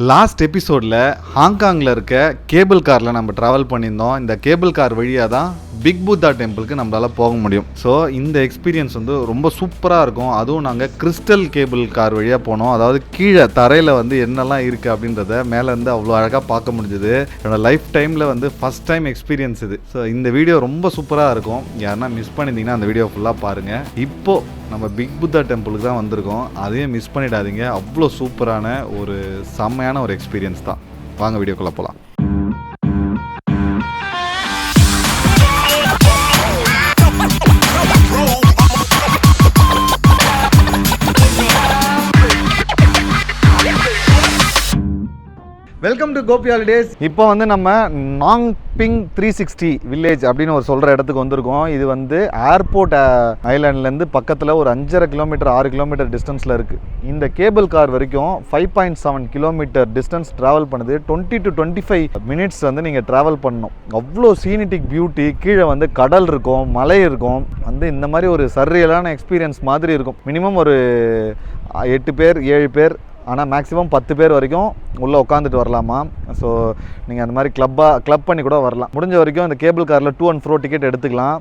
Last எபிசோடில் ஹாங்காங்கில் இருக்க கேபிள் காரில் நம்ம ட்ராவல் பண்ணியிருந்தோம். இந்த கேபிள் கார் வழியாக தான் பிக் புத்தா டெம்பிளுக்கு நம்மளால் போக முடியும். ஸோ இந்த எக்ஸ்பீரியன்ஸ் வந்து ரொம்ப சூப்பராக இருக்கும். அதுவும் நாங்கள் கிறிஸ்டல் கேபிள் கார் வழியாக போனோம். அதாவது கீழே தரையில் வந்து என்னெல்லாம் இருக்குது அப்படின்றத மேலேருந்து அவ்வளோ அழகாக பார்க்க முடிஞ்சுது. என்னோடய லைஃப் டைமில் வந்து ஃபஸ்ட் டைம் எக்ஸ்பீரியன்ஸ் இது. ஸோ இந்த வீடியோ ரொம்ப சூப்பராக இருக்கும். யாருன்னா மிஸ் பண்ணியிருந்தீங்கன்னா அந்த வீடியோ ஃபுல்லாக பாருங்கள். இப்போது நம்ம பிக் புத்தா டெம்பிளுக்கு தான் வந்திருக்கோம். அதையும் மிஸ் பண்ணிடாதீங்க. அவ்வளோ சூப்பரான ஒரு செம்மையான ஒரு எக்ஸ்பீரியன்ஸ் தான். வாங்க வீடியோக்குள்ளே போகலாம். Welcome to Gopi holidays. இப்போ வந்து நம்ம நாங் பிங் 360 வில்லேஜ் அப்படின்னு ஒரு சொல்கிற இடத்துக்கு வந்திருக்கோம். இது வந்து ஏர்போர்ட் ஐலாண்ட்லேருந்து பக்கத்தில் ஒரு 5.5 கிலோமீட்டர் 6 கிலோமீட்டர் டிஸ்டன்ஸில் இருக்குது. இந்த கேபிள் கார் வரைக்கும் 5.7 கிலோமீட்டர் டிஸ்டன்ஸ் ட்ராவல் பண்ணுது. 20 to 25 மினிட்ஸ் வந்து நீங்கள் ட்ராவல் பண்ணணும். அவ்வளோ சீனிட்டிக் பியூட்டி. கீழே வந்து கடல் இருக்கும், மலை இருக்கும். வந்து இந்த மாதிரி ஒரு சர்ரியலான எக்ஸ்பீரியன்ஸ் மாதிரி இருக்கும். மினிமம் ஒரு 8 பேர் 7 பேர், ஆனால் மேக்ஸிமம் 10 பேர் வரைக்கும் உள்ளே உட்காந்துட்டு வரலாமா. ஸோ நீங்கள் அந்த மாதிரி கிளப் பண்ணி கூட வரலாம். முடிஞ்ச வரைக்கும் இந்த கேபிள் காரில் 2 and 4 டிக்கெட் எடுத்துக்கலாம்.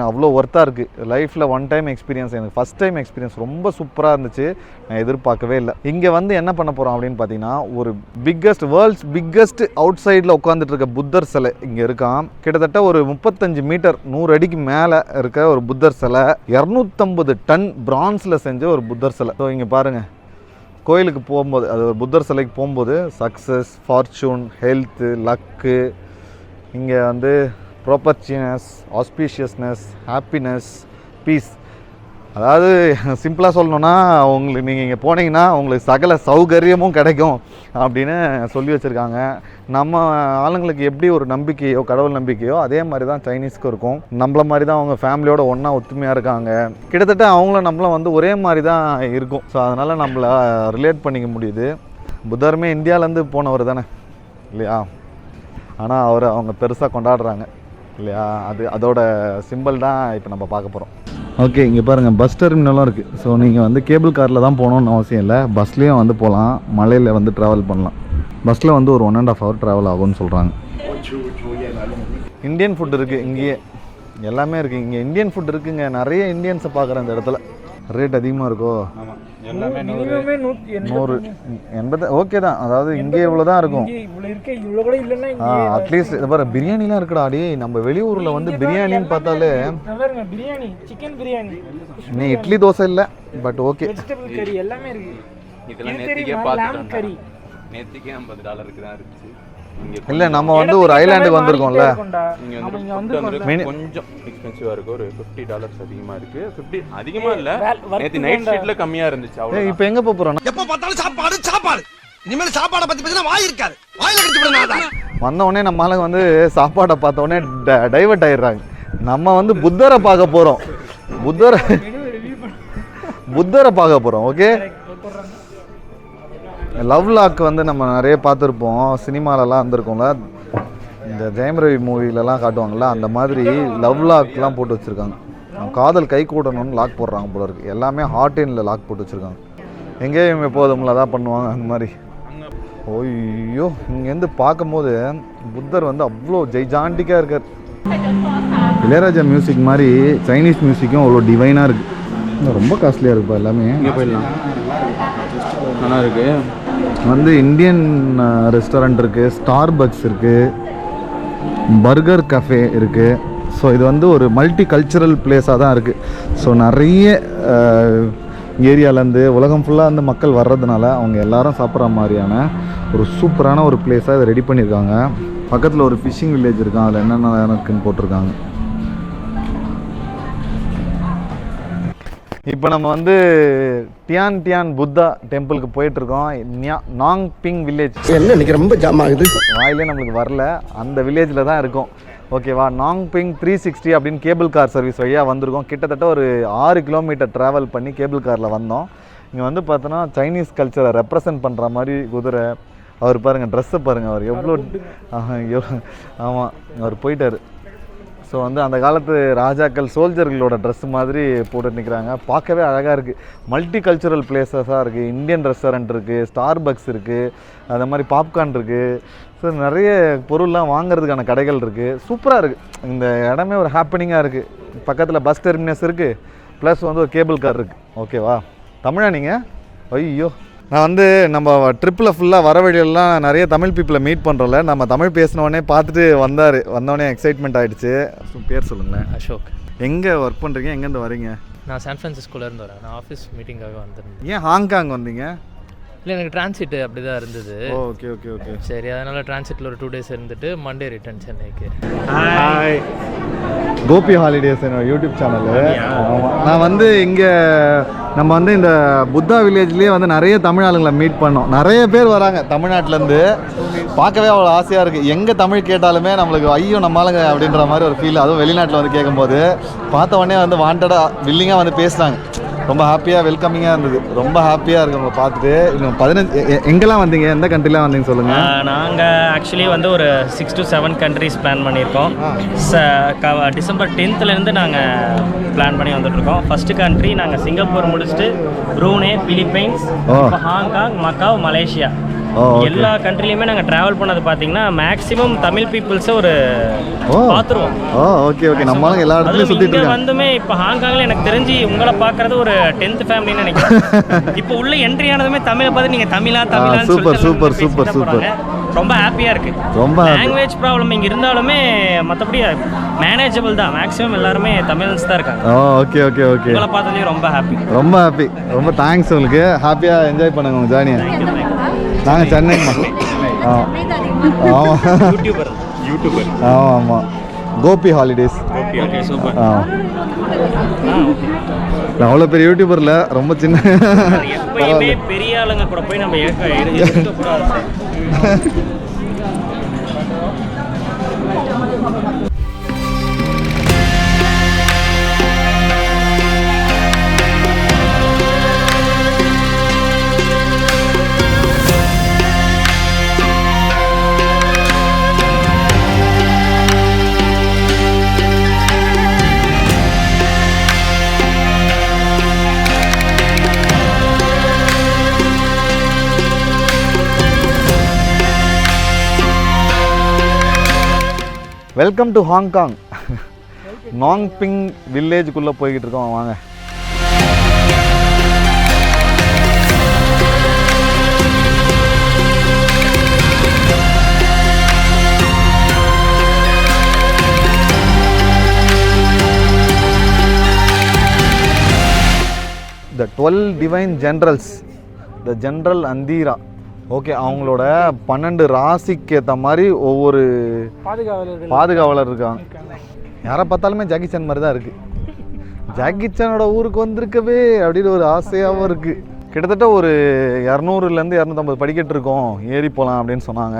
அவ்வளோ ஒர்த்தாக இருக்குது. லைஃப்பில் ஒன் டைம் எக்ஸ்பீரியன்ஸ். எனக்கு ஃபஸ்ட் டைம் எக்ஸ்பீரியன்ஸ் ரொம்ப சூப்பராக இருந்துச்சு. நான் எதிர்பார்க்கவே இல்லை. இங்கே வந்து என்ன பண்ண போகிறோம் அப்படின்னு பார்த்தீங்கன்னா, ஒரு வேர்ல்ட்ஸ் பிக்கஸ்ட் அவுட் சைடில் உட்காந்துட்டு இருக்க புத்தர் சிலை இங்கே இருக்கான். கிட்டத்தட்ட ஒரு 35 மீட்டர் 100 அடிக்கு மேலே இருக்க ஒரு புத்தர் சிலை. 250 டன் பிரான்ஸில் செஞ்ச ஒரு புத்தர் சிலை. ஸோ இங்கே பாருங்கள், கோயிலுக்கு போகும்போது, அது ஒரு புத்தர் சிலைக்கு போகும்போது சக்ஸஸ், ஃபார்ச்சூன், ஹெல்த்து, லக்கு, இங்கே வந்து ப்ராப்பர்ச்சினஸ், ஆஸ்பீஷியஸ்னஸ், ஹாப்பினஸ், பீஸ். அதாவது சிம்பிளாக சொல்லணுன்னா, நீங்கள் இங்கே போனீங்கன்னா உங்களுக்கு சகல சௌகரியமும் கிடைக்கும் அப்படின்னு சொல்லி வச்சுருக்காங்க. நம்ம ஆளுங்களுக்கு எப்படி ஒரு நம்பிக்கையோ, கடவுள் நம்பிக்கையோ, அதே மாதிரி தான் சைனீஸ்க்கு இருக்கும். நம்மள மாதிரி தான் அவங்க ஃபேமிலியோட ஒன்றா ஒத்துமையாக இருக்காங்க. கிட்டத்தட்ட அவங்களும் நம்மளும் வந்து ஒரே மாதிரி தான் இருக்கும். ஸோ அதனால் நம்மளை ரிலேட் பண்ணிக்க முடியுது. புத்தருமே இந்தியாவிலேருந்து போனவர் தானே இல்லையா? ஆனால் அவங்க பெருசாக கொண்டாடுறாங்க இல்லையா? அதோட சிம்பிள் தான் இப்போ நம்ம பார்க்க போகிறோம். ஓகே, இங்கே பாருங்கள், பஸ் டெர்மினலும் இருக்குது. ஸோ நீங்கள் வந்து கேபிள் காரில் தான் போகணுன்னு அவசியம் இல்லை. பஸ்லேயும் வந்து போகலாம். மலையில் வந்து ட்ராவல் பண்ணலாம். பஸ்ஸில் வந்து ஒரு 1.5 hour ட்ராவல் ஆகும்னு சொல்கிறாங்க. இந்தியன் ஃபுட் இருக்குது இங்கேயே, எல்லாமே இருக்குது. இங்கே இந்தியன் ஃபுட் இருக்குங்க. நிறைய இந்தியன்ஸை பார்க்குறேன் இந்த இடத்துல. ரேட் அதிகமாக இருக்கோ? எல்லாமே 180 ஓகே தான். அதாவது இங்கே இவ்வளோ தான் இருக்கும். அட்லீஸ்ட் இதை பாரு, பிரியாணிலாம் இருக்குடா. அடி நம்ம வெளியூரில் வந்து பிரியாணின்னு பார்த்தாலே, நீ இட்லி தோசை இல்லை, பட் ஓகே. இல்லை, நம்ம வந்து ஒரு ஐலாண்டுக்கு வந்திருக்கோம்ல, கொஞ்சம் எக்ஸ்பென்சிவா இருக்கு. ஒரு $50 அதிகமா இருக்கு. 50 அதிகமா இல்ல, நேத்து நைட் ஷீட்ல கம்மியா இருந்துச்சு. அவ்வளவு. இப்போ எங்க போறோம்? எப்ப பார்த்தாலும் சாப்பாடு. இனிமேல் சாப்பாடை பத்தி பேசினா வாய் இருக்காது. வாயில கடிச்சு விடனாதா. வந்த உடனே நம்ம ஆளுங்க வந்து சாப்பாடை பார்த்த உடனே டைவர்ட் ஆயிடுறாங்க. நம்ம வந்து புத்தரை பார்க்க போறோம். புத்தரை பார்க்க போறோம். ஓகே, லவ் லாக் வந்து நம்ம நிறைய பார்த்துருப்போம். சினிமாலலாம் வந்திருக்கோம்ல, இந்த ஜெயம் ரவி மூவிலலாம் காட்டுவாங்கள்ல, அந்த மாதிரி லவ் லாக்லாம் போட்டு வச்சுருக்காங்க. காதல் கை கூடணும்னு லாக் போடுறாங்க போல இருக்குது. எல்லாமே ஹாட் இன்ல லாக் போட்டு வச்சுருக்காங்க. எங்கேயும் எப்போதும்ல தான் பண்ணுவாங்க அந்த மாதிரி. ஓய்யோ, இங்கேருந்து பார்க்கும்போது புத்தர் வந்து அவ்வளோ ஜெய்ஜாண்டிக்காக இருக்கார். இளையராஜா மியூசிக் மாதிரி சைனீஸ் மியூசிக்கும் அவ்வளோ டிவைனாக இருக்குது. ரொம்ப காஸ்ட்லியாக இருக்குப்பா எல்லாமே. இங்கே போயிடலாம், நல்லா இருக்குது. வந்து இந்தியன் ரெஸ்டாரண்ட் இருக்குது, ஸ்டார்பக்ஸ் இருக்குது, பர்கர் கஃபே இருக்குது. ஸோ இது வந்து ஒரு மல்டி கல்ச்சுரல் பிளேஸாக தான் இருக்குது. ஸோ நிறைய ஏரியாவிலேருந்து உலகம் ஃபுல்லாக வந்து மக்கள் வர்றதுனால அவங்க எல்லாரும் சாப்பிட்ற மாதிரியான ஒரு சூப்பரான ஒரு பிளேஸாக இதை ரெடி பண்ணியிருக்காங்க. பக்கத்தில் ஒரு ஃபிஷ்ஷிங் வில்லேஜ் இருக்கான், அதில் என்னென்ன இருக்குன்னு போட்டிருக்காங்க. இப்போ நம்ம வந்து டியான் புத்தா டெம்பிளுக்கு போயிட்டுருக்கோம். நாங் பிங் வில்லேஜ். என்ன இன்னைக்கு ரொம்ப ஜாம் ஆகுது, வாயிலே நம்மளுக்கு வரல. அந்த வில்லேஜில் தான் இருக்கும். ஓகேவா? நாங் பிங் 360 அப்படின்னு கேபிள் கார் சர்வீஸ் வழியாக வந்திருக்கோம். கிட்டத்தட்ட ஒரு 6 கிலோமீட்டர் ட்ராவல் பண்ணி கேபிள் காரில் வந்தோம். இங்கே வந்து பார்த்தோன்னா சைனீஸ் கல்ச்சரை ரெப்ரசன்ட் பண்ணுற மாதிரி குதிரை. அவர் பாருங்கள், ட்ரெஸ்ஸை பாருங்கள், அவர் எவ்வளோ. ஆமாம், அவர் போயிட்டார். ஸோ வந்து அந்த காலத்து ராஜாக்கள் சோல்ஜர்களோட ட்ரெஸ் மாதிரி போட்டு நிற்கிறாங்க. பார்க்கவே அழகாக இருக்குது. மல்டி கல்ச்சுரல் பிளேசஸாக இருக்குது. இந்தியன் ரெஸ்டாரண்ட் இருக்குது, ஸ்டார்பக்ஸ் இருக்குது, அது மாதிரி பாப்கார்ன் இருக்குது. ஸோ நிறைய பொருள்லாம் வாங்குறதுக்கான கடைகள் இருக்குது. சூப்பராக இருக்குது. இந்த இடமே ஒரு ஹாப்பனிங்காக இருக்குது. பக்கத்தில் பஸ் டெர்மினஸ் இருக்குது, ப்ளஸ் வந்து ஒரு கேபிள் கார் இருக்குது. ஓகேவா? தமிழா நீங்கள்? ஐயோ, நான் வந்து நம்ம ட்ரிப்பில் ஃபுல்லாக வர வழியெல்லாம் நிறைய தமிழ் பீப்புளை மீட் பண்ணுறோம்ல, நம்ம தமிழ் பேசினோடனே பார்த்துட்டு வந்தோடனே எக்ஸைட்மெண்ட் ஆகிடுச்சு. பேர் சொல்லுங்களேன். அசோக். எங்கே ஒர்க் பண்ணுறீங்க? எங்கேருந்து வரீங்க? நான் சான் ஃப்ரான்சிஸ்கோலேருந்து வரேன். நான் ஆஃபீஸ் மீட்டிங்காக வந்திருந்தேன். ஏன் ஹாங்காங் வந்தீங்க? இல்லை, எனக்கு டிரான்சிட் அப்படி தான் இருந்தது. Okay okay okay. சரி, அதனால் டிரான்சிட்டில் ஒரு 2 days இருந்துட்டு மண்டே ரிட்டர்ன் சென்னைக்கு. ஹாய், கோபி ஹாலிடேஸ் என்னோட யூடியூப் சேனலு. நான் வந்து இங்கே நம்ம வந்து இந்த புத்தா வில்லேஜ்லேயே வந்து நிறைய தமிழ் ஆளுங்களை மீட் பண்ணோம். நிறைய பேர் வராங்க தமிழ்நாட்டிலேருந்து. பார்க்கவே அவ்வளோ ஆசையாக இருக்குது. எங்கே தமிழ் கேட்டாலுமே நம்மளுக்கு ஐயோ நம்மளுங்க அப்படின்ற மாதிரி ஒரு ஃபீல். அதுவும் வெளிநாட்டில் வந்து கேட்கும்போது பார்த்த உடனே வந்து வாண்டடாக வில்லிங்காக வந்து பேசுனாங்க. ரொம்ப ஹாப்பியாக வெல்கமிங்காக இருந்தது. ரொம்ப ஹாப்பியாக இருக்குது உங்களை பார்த்துட்டு. இன்னும் 15 எங்கெல்லாம் வந்தீங்க? எந்த கண்ட்ரிலாம் வந்தீங்க சொல்லுங்கள். நாங்கள் ஆக்சுவலி வந்து ஒரு 6 to 7 கண்ட்ரிஸ் பிளான் பண்ணியிருக்கோம். டிசம்பர் 10th நாங்கள் பிளான் பண்ணி வந்துட்டுருக்கோம். ஃபஸ்ட்டு கண்ட்ரி நாங்கள் சிங்கப்பூர் முடிச்சுட்டு Brunei, Philippines, Hong Kong, macaw, Malaysia எல்லா கண்ட்ரிலையுமே நாங்கள் ட்ராவல் பண்ணது பார்த்தீங்கன்னா மேக்ஸிமம் தமிழ் பீப்புள்ஸை ஒரு பார்த்துருவோம். Okay okay. நம்மளும் எல்லா இடத்துலையும் சுற்றிட்டு இருக்கோம். வந்துமே இப்போ ஹாங்காங்கில் எனக்கு தெரிஞ்சு உங்களை பார்க்குறது ஒரு 10th ஃபேமிலின்னு நினைக்கிறேன். இப்போ உள்ள என்ட்ரி ஆனதுமே தமிழை பார்த்து நீங்கள் தமிழான்னு சூப்பர் சூப்பர் சூப்பர் சூப்பர். ரொம்ப ஹாப்பியாக இருக்குது. ரொம்ப லாங்குவேஜ் ப்ராப்ளம் இங்கே இருந்தாலுமே மற்றபடி மேனேஜபிள் தான். மேக்ஸிமம் எல்லாருமே தமிழ்ஸ் தான் இருக்காங்க. Okay okay okay. உங்களை பார்த்ததே ரொம்ப ஹாப்பி. ரொம்ப ஹாப்பி. ரொம்ப தேங்க்ஸ் உங்களுக்கு. ஹாப்பியாக என்ஜாய் பண்ணுங்க உங்கள் ஜேர்னியை. நாங்கள் சென்னைம்மா. ஆமாம், யூடியூபர். ஆமாம் ஆமாம். கோபி ஹாலிடேஸ். Okay super. நான் அவ்வளோ பெரிய யூடியூபரில் ரொம்ப சின்ன. எப்பயுமே பெரிய ஆளுங்க கூட போய் நம்ம இருக்கக்கூடாது. Welcome to Hong Kong. நாங்பிங் வில்லேஜுக்குள்ளே போய்கிட்டு இருக்கோம். வாங்க. The 12 divine generals, the general Andira. Okay, அவங்களோட 12 ராசிக்கு ஏற்ற மாதிரி ஒவ்வொரு பாதுகாவலர் இருக்காங்க. யாரை பார்த்தாலுமே ஜாக்கி சான் மாதிரி தான் இருக்குது. ஜாக்கி சானோட ஊருக்கு வந்திருக்கவே அப்படின்னு ஒரு ஆசையாகவும் இருக்குது. கிட்டத்தட்ட ஒரு 200லேருந்து 250 படிக்கட்டு இருக்கோம், ஏறி போகலாம் அப்படின்னு சொன்னாங்க.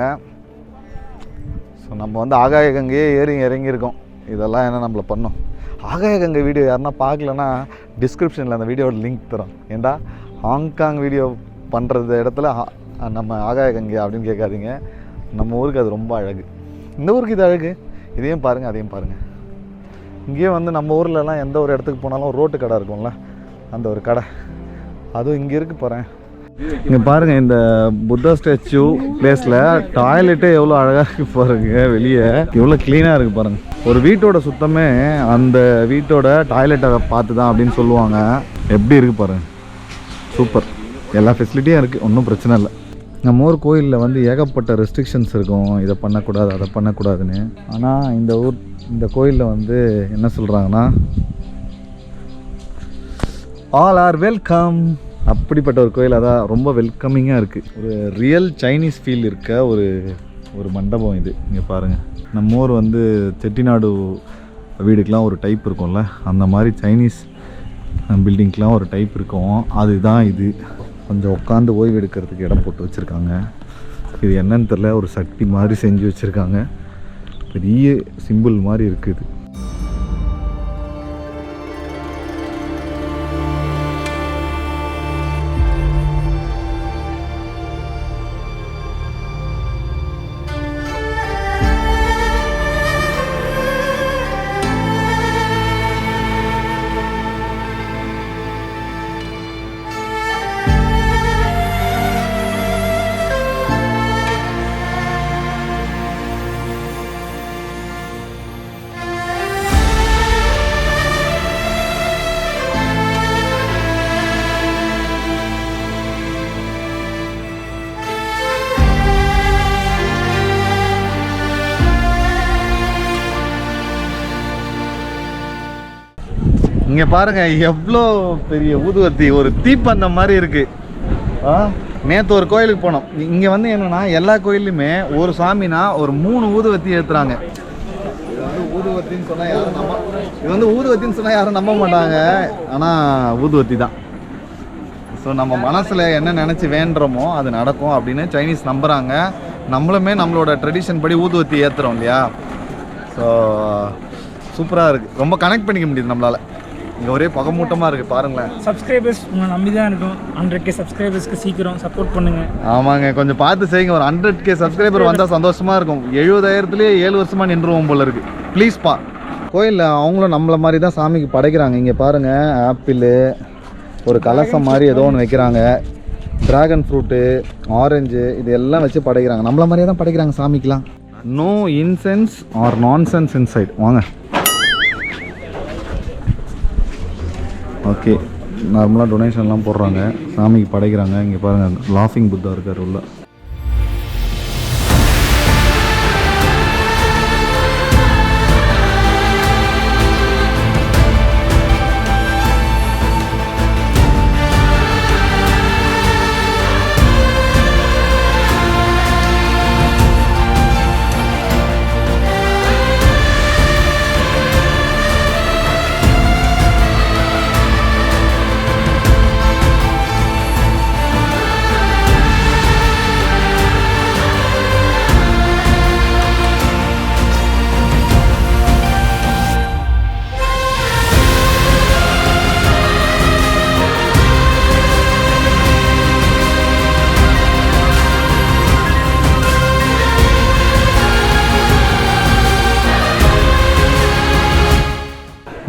ஸோ நம்ம வந்து ஆகாய கங்கையே ஏறி இறங்கியிருக்கோம். இதெல்லாம் என்ன நம்மளை பண்ணோம். ஆகாய கங்கை வீடியோ யாருன்னா பார்க்கலன்னா டிஸ்கிரிப்ஷனில் அந்த வீடியோட லிங்க் தரோம். ஏண்டா ஹாங்காங் வீடியோ பண்ணுறது இடத்துல நம்ம ஆகாய கங்கை அப்படின்னு கேட்காதீங்க. நம்ம ஊருக்கு அது ரொம்ப அழகு. இந்த ஊருக்கு இது அழகு. இதையும் பாருங்கள், அதையும் பாருங்கள். இங்கேயே வந்து நம்ம ஊர்லலாம் எந்த ஒரு இடத்துக்கு போனாலும் ரோட்டு கடை இருக்கும்ல, அந்த ஒரு கடை அதுவும் இங்கே இருக்குது. பாருங்க, இங்கே பாருங்கள். இந்த புத்தா ஸ்டாச்சு பிளேஸில் டாய்லெட்டே எவ்வளோ அழகாக இருக்குது பாருங்க. வெளியே எவ்வளோ க்ளீனாக இருக்குது பாருங்கள். ஒரு வீட்டோட சுத்தமே அந்த வீட்டோட டாய்லெட்டை பார்த்து தான் அப்படின்னு சொல்லுவாங்க. எப்படி இருக்குது பாருங்கள். சூப்பர். எல்லா ஃபெசிலிட்டியும் இருக்குது, ஒன்றும் பிரச்சனை இல்லை. நம்ம ஊர் கோயிலில் வந்து ஏகப்பட்ட ரெஸ்ட்ரிக்ஷன்ஸ் இருக்கும், இதை பண்ணக்கூடாது அதை பண்ணக்கூடாதுன்னு. ஆனால் இந்த கோயிலில் வந்து என்ன சொல்கிறாங்கன்னா ஆல் ஆர் வெல்கம். அப்படிப்பட்ட ஒரு கோயில். அதான் ரொம்ப வெல்கமிங்காக இருக்குது. ஒரு ரியல் சைனீஸ் ஃபீல் இருக்க ஒரு மண்டபம் இது. இங்கே பாருங்கள். நம்ம ஊர் வந்து செட்டிநாடு வீடுக்கெலாம் ஒரு டைப் இருக்கும்ல, அந்த மாதிரி சைனீஸ் பில்டிங்க்கெலாம் ஒரு டைப் இருக்கும். அதுதான் இது. கொஞ்சம் உட்காந்து ஓய்வு எடுக்கிறதுக்கு இடம் போட்டு வச்சுருக்காங்க. இது என்னன்னு தெரில, ஒரு சக்தி மாதிரி செஞ்சு வச்சுருக்காங்க. பெரிய சிம்பிள் மாதிரி இருக்குது. இங்கே பாருங்க எவ்வளோ பெரிய ஊதுவத்தி, ஒரு தீப்பந்தம் மாதிரி இருக்கு. நேற்று ஒரு கோயிலுக்கு போனோம். இங்கே வந்து என்னன்னா எல்லா கோயிலுமே ஒரு சாமினா ஒரு 3 ஊதுவத்தி ஏற்றுறாங்க. இது வந்து ஊதுவத்தின்னு சொன்னால் யாரும் நம்ப மாட்டாங்க. ஆனால் ஊதுவத்தி தான். ஸோ நம்ம மனசில் என்ன நினச்சி வேண்டுறோமோ அது நடக்கும் அப்படின்னு சைனீஸ் நம்புகிறாங்க. நம்மளுமே நம்மளோட ட்ரெடிஷன் படி ஊதுவத்தி ஏற்றுறோம் இல்லையா. ஸோ சூப்பராக இருக்குது, ரொம்ப கனெக்ட் பண்ணிக்க முடியுது நம்மளால். இங்கே ஒரே பகமூட்டமாக இருக்குது பாருங்களேன். சப்ஸ்கிரைபர்ஸ் உங்களை நம்பி தான் இருக்கும். 100K சப்ஸ்கிரைபர்ஸ்க்கு சீக்கிரம் சப்போர்ட் பண்ணுங்கள். ஆமாங்க, கொஞ்சம் பார்த்து செய்யுங்க. ஒரு 100K சப்ஸ்கிரைபர் வந்தால் சந்தோஷமாக இருக்கும். 70,000லேயே 7 வருஷமாக நின்றுவோம் போல இருக்குது. ப்ளீஸ்ப்பா. கோயிலில் அவங்களும் நம்மளை மாதிரி தான் சாமிக்கு படைக்கிறாங்க. இங்கே பாருங்கள், ஆப்பிள், ஒரு கலசம் மாதிரி ஏதோ ஒன்று வைக்கிறாங்க, ட்ராகன் ஃப்ரூட்டு, ஆரஞ்சு, இது எல்லாம் வச்சு படைக்கிறாங்க. நம்மள மாதிரியே தான் படைக்கிறாங்க சாமிக்கெலாம். No incense or nonsense inside. வாங்க. ஓகே, நார்மலாக டொனேஷன்லாம் போடுறாங்க, சாமிக்கு படைக்கிறாங்க. இங்கே பாருங்கள், லாஃபிங் புத்தா இருக்கார் உள்ள.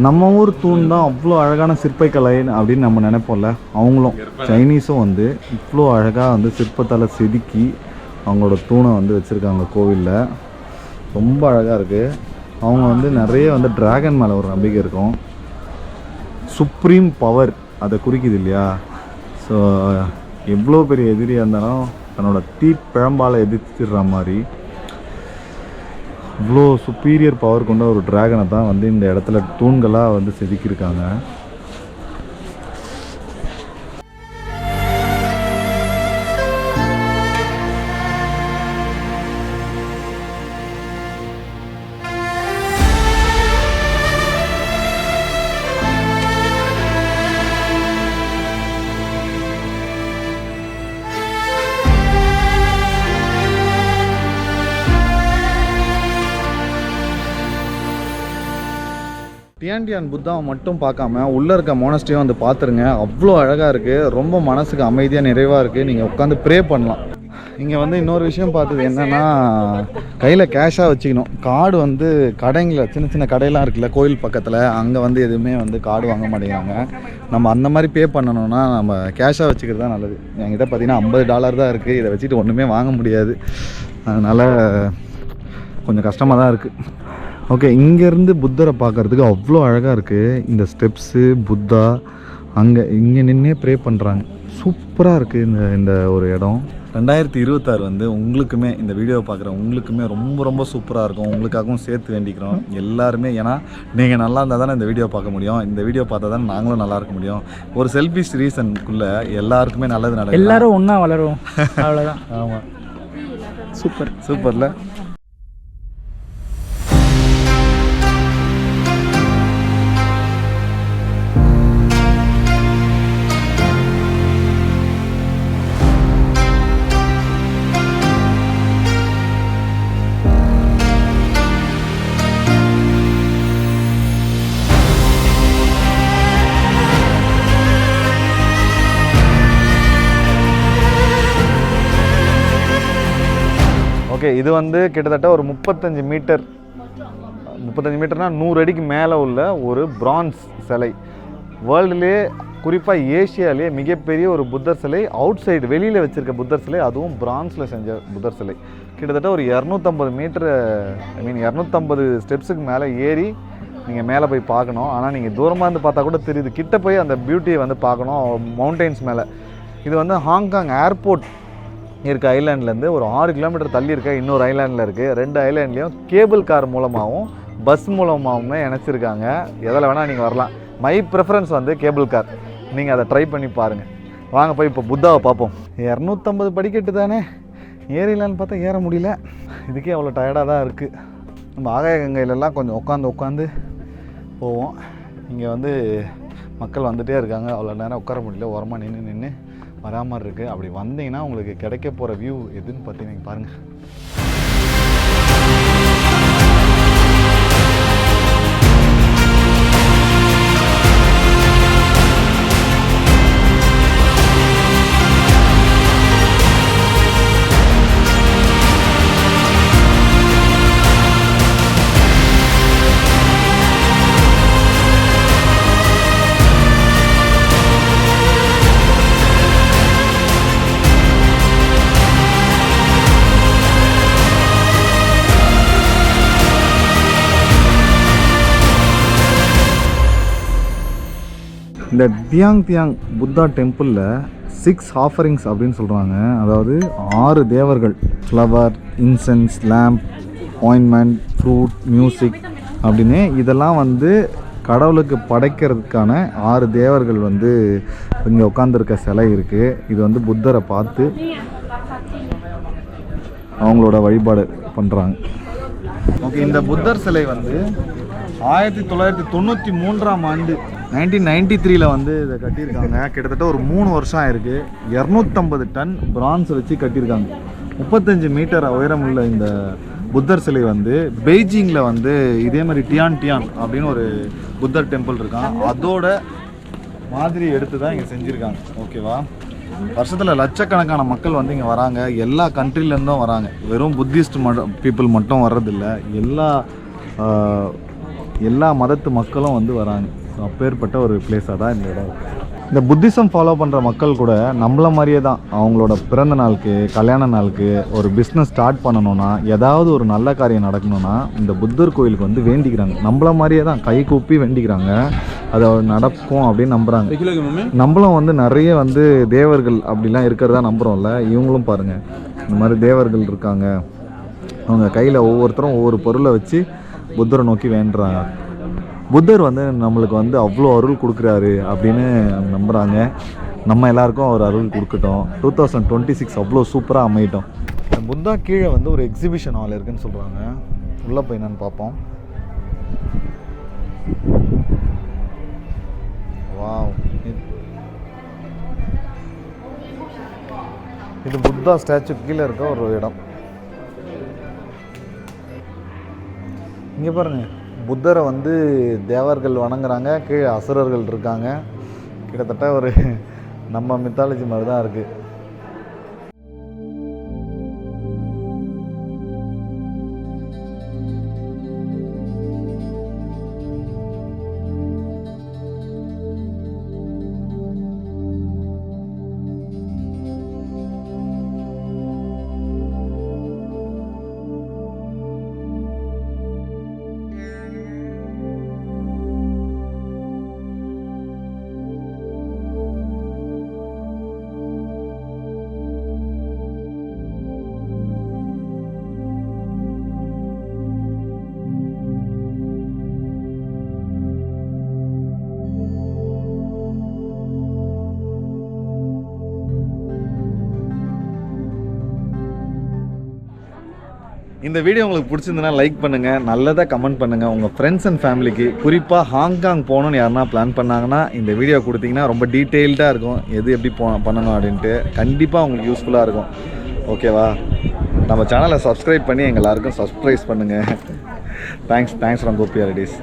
நம்ம ஊர் தூண் தான் அவ்வளோ அழகான சிற்பக்கலை அப்படின்னு நம்ம நினைப்போம்ல. அவங்களும் சைனீஸும் வந்து இவ்வளோ அழகாக வந்து சிற்பத்தால் செதுக்கி அவங்களோட தூணை வந்து வச்சுருக்காங்க கோவிலில். ரொம்ப அழகாக இருக்குது. அவங்க வந்து நிறைய வந்து டிராகன் மேலே ஒரு நம்பிக்கை இருக்கும். சுப்ரீம் பவர் அதை குறிக்குது இல்லையா. ஸோ எவ்வளோ பெரிய எதிரியாக இருந்தாலும் தன்னோட தீப்பிழம்பால் எதிர்த்துடுற மாதிரி இவ்வளோ சுப்பீரியர் பவர் கொண்ட ஒரு டிராகனை தான் வந்து இந்த இடத்துல தூண்களாக வந்து செதுக்கியிருக்காங்க. டியான்டியான் புத்தாவை மட்டும் பார்க்காம உள்ளே இருக்க மோனஸ்ட்ரியும் வந்து பார்த்துருங்க. அவ்வளோ அழகாக இருக்குது, ரொம்ப மனசுக்கு அமைதியாக நிறைவாக இருக்குது. நீங்கள் உட்காந்து ப்ரே பண்ணலாம். இங்கே வந்து இன்னொரு விஷயம் பார்த்தது என்னென்னா, கையில் கேஷாக வச்சுக்கணும். கார்டு வந்து கடைங்களில் சின்ன சின்ன கடையெல்லாம் இருக்குல்ல கோயில் பக்கத்தில், அங்கே வந்து எதுவுமே வந்து கார்டு வாங்க மாட்டேங்கிறாங்க. நம்ம அந்த மாதிரி பே பண்ணணும்னா நம்ம கேஷாக வச்சுக்கிறது தான் நல்லது. என்கிட்ட பார்த்தீங்கன்னா $50 தான் இருக்குது. இதை வச்சுட்டு ஒன்றுமே வாங்க முடியாது. அதனால் கொஞ்சம் கஷ்டமாக தான் இருக்குது. ஓகே, இங்கேருந்து புத்தரை பார்க்குறதுக்கு அவ்வளோ அழகாக இருக்குது. இந்த ஸ்டெப்ஸு, புத்தா இங்கே நின்னே ப்ரே பண்ணுறாங்க. சூப்பராக இருக்குது இந்த ஒரு இடம். 2026 வந்து உங்களுக்குமே, இந்த வீடியோவை பார்க்குற உங்களுக்குமே ரொம்ப ரொம்ப சூப்பராக இருக்கும். உங்களுக்காகவும் சேர்த்து வேண்டிக்கிறோம் எல்லாருமே. ஏன்னா நீங்கள் நல்லா இருந்தால் தானே இந்த வீடியோ பார்க்க முடியும். இந்த வீடியோ பார்த்தா தானே நாங்களும் நல்லா இருக்க முடியும். ஒரு செல்ஃபிஷ் ரீசனுக்குள்ளே எல்லாருக்குமே நல்லது நடக்கும். எல்லாரும் ஒன்றா வளரும், அவ்வளோதான். ஆமாம், சூப்பரில். ஓகே, இது வந்து கிட்டத்தட்ட ஒரு 35 மீட்டர், 35 மீட்டர்னால் 100 அடிக்கு மேலே உள்ள ஒரு பிரான்ஸ் சிலை. வேர்ல்டுலேயே, குறிப்பாக ஏஷியாலேயே மிகப்பெரிய ஒரு புத்தர் சிலை. அவுட் சைடு வெளியில் வச்சுருக்க புத்தர் சிலை, அதுவும் பிரான்ஸில் செஞ்ச புத்தர் சிலை. கிட்டத்தட்ட ஒரு 250 மீட்டர், 250 ஸ்டெப்ஸுக்கு மேலே ஏறி நீங்கள் மேலே போய் பார்க்கணும். ஆனால் நீங்கள் தூரமாக இருந்து பார்த்தா கூட தெரியுது. கிட்ட போய் அந்த பியூட்டியை வந்து பார்க்கணும் மவுண்டெயின்ஸ் மேலே. இது வந்து ஹாங்காங் ஏர்போர்ட் இருக்க ஐலாண்ட்லேருந்து ஒரு 6 கிலோமீட்டர் தள்ளி இருக்க இன்னொரு ஐலாண்டில் இருக்குது. 2 ஐலாண்ட்லேயும் கேபிள் கார் மூலமாகவும் பஸ் மூலமாகவுமே இணைச்சிருக்காங்க. எதில் வேணால் நீங்கள் வரலாம். மை ப்ரிஃபரன்ஸ் வந்து கேபிள் கார். நீங்கள் அதை ட்ரை பண்ணி பாருங்கள். வாங்க போய் இப்போ புத்தாவை பார்ப்போம். 250 படிக்கட்டு தானே, ஏறிடலான்னு பார்த்தா ஏற முடியல. இதுக்கே அவ்வளோ டயர்டாக தான் இருக்குது. நம்ம ஆகாய கங்கையிலலாம் கொஞ்சம் உட்காந்து போவோம். இங்கே வந்து மக்கள் வந்துகிட்டே இருக்காங்க, அவ்வளோ நேரம் உட்கார முடியல, ஓரமாக நின்று வரா மாதிரி இருக்குது. அப்படி வந்தீங்கன்னா உங்களுக்கு கிடைக்க போகிற வியூ எதுன்னு பார்த்தீங்கன்னா பாருங்கள். இந்த தியாங் புத்தா டெம்பிளில் 6 ஆஃபரிங்ஸ் அப்படின்னு சொல்கிறாங்க. அதாவது 6 தேவர்கள், flower, incense, lamp, ointment, fruit, music அப்படின்னு இதெல்லாம் வந்து கடவுளுக்கு படைக்கிறதுக்கான 6 தேவர்கள் வந்து இங்கே உட்காந்துருக்க சிலை இருக்குது. இது வந்து புத்தரை பார்த்து அவங்களோட வழிபாடு பண்ணுறாங்க. ஓகே, இந்த புத்தர் சிலை வந்து 1993ஆம் ஆண்டு 1993 வந்து இதை கட்டியிருக்காங்க. கிட்டத்தட்ட ஒரு 3 வருஷம் ஆயிருக்கு. 250 டன் பிரான்ஸ் வச்சு கட்டியிருக்காங்க. 35 மீட்டர் உயரம் உள்ள இந்த புத்தர் சிலை வந்து பெய்ஜிங்கில் வந்து இதே மாதிரி டியான் அப்படின்னு ஒரு புத்தர் டெம்பிள் இருக்கான், அதோட மாதிரி எடுத்து தான் இங்கே செஞ்சுருக்காங்க. ஓகேவா, வருஷத்தில் லட்சக்கணக்கான மக்கள் வந்து இங்கே வராங்க. எல்லா கண்ட்ரிலேருந்தும் வராங்க. வெறும் புத்திஸ்ட் பீப்புள் மட்டும் வர்றதில்லை, எல்லா மதத்து மக்களும் வந்து வராங்க. ஸோ அப்பேற்பட்ட ஒரு பிளேஸாக தான் இந்த இடம். இந்த புத்திசம் ஃபாலோ பண்ணுற மக்கள் கூட நம்மள மாதிரியே தான் அவங்களோட பிறந்த நாளுக்கு, கல்யாண நாளுக்கு, ஒரு பிஸ்னஸ் ஸ்டார்ட் பண்ணணுன்னா, ஏதாவது ஒரு நல்ல காரியம் நடக்கணும்னா இந்த புத்தர் கோயிலுக்கு வந்து வேண்டிக்கிறாங்க. நம்மள மாதிரியே தான் கை கூப்பி வேண்டிக்கிறாங்க, அதை நடக்கும் அப்படின்னு நம்புகிறாங்க. நம்மளும் வந்து நிறைய வந்து தேவர்கள் அப்படிலாம் இருக்கிறதா நம்புகிறோம்ல, இவங்களும் பாருங்கள் இந்த மாதிரி தேவர்கள் இருக்காங்க. அவங்க கையில் ஒவ்வொருத்தரும் ஒவ்வொரு பொருளை வச்சு புத்தரை நோக்கி வேண்டுறாங்க. புத்தர் வந்து நம்மளுக்கு வந்து அவ்வளோ அருள் கொடுக்குறாரு அப்படின்னு நம்புகிறாங்க. நம்ம எல்லாருக்கும் அவர் அருள் கொடுக்கட்டும். 2026 அவ்வளோ சூப்பராக அமையட்டும். புத்தா கீழே வந்து ஒரு எக்ஸிபிஷன் ஹால் இருக்குன்னு சொல்கிறாங்க. உள்ளே போய் என்னன்னு பார்ப்போம். வாவ், இது புத்தா ஸ்டாச்சு கீழே இருக்க ஒரு இடம். இங்கே பாருங்கள், புத்தரை வந்து தேவர்கள் வணங்குறாங்க, கீழே அசுரர்கள் இருக்காங்க. கிட்டத்தட்ட ஒரு நம்ம மித்தாலஜி மாதிரி தான் இருக்குது. இந்த வீடியோ உங்களுக்கு பிடிச்சிருந்தனா லைக் பண்ணுங்கள், நல்லதாக கமெண்ட் பண்ணுங்கள். உங்கள் ஃப்ரெண்ட்ஸ் அண்ட் ஃபேமிலிக்கு, குறிப்பாக ஹாங்காங் போகணுன்னு யாருன்னா பிளான் பண்ணாங்கன்னா இந்த வீடியோ கொடுத்தீங்கன்னா ரொம்ப டீட்டெயில்டாக இருக்கும், எது எப்படி பண்ணணும் அப்படின்ட்டு. கண்டிப்பாக உங்களுக்கு யூஸ்ஃபுல்லாக இருக்கும். ஓகேவா, நம்ம சேனலை சப்ஸ்கிரைப் பண்ணி எங்கள் எல்லாருக்கும் சப்ஸ்கிரைப் பண்ணுங்கள். Thanks from Gopi holidays.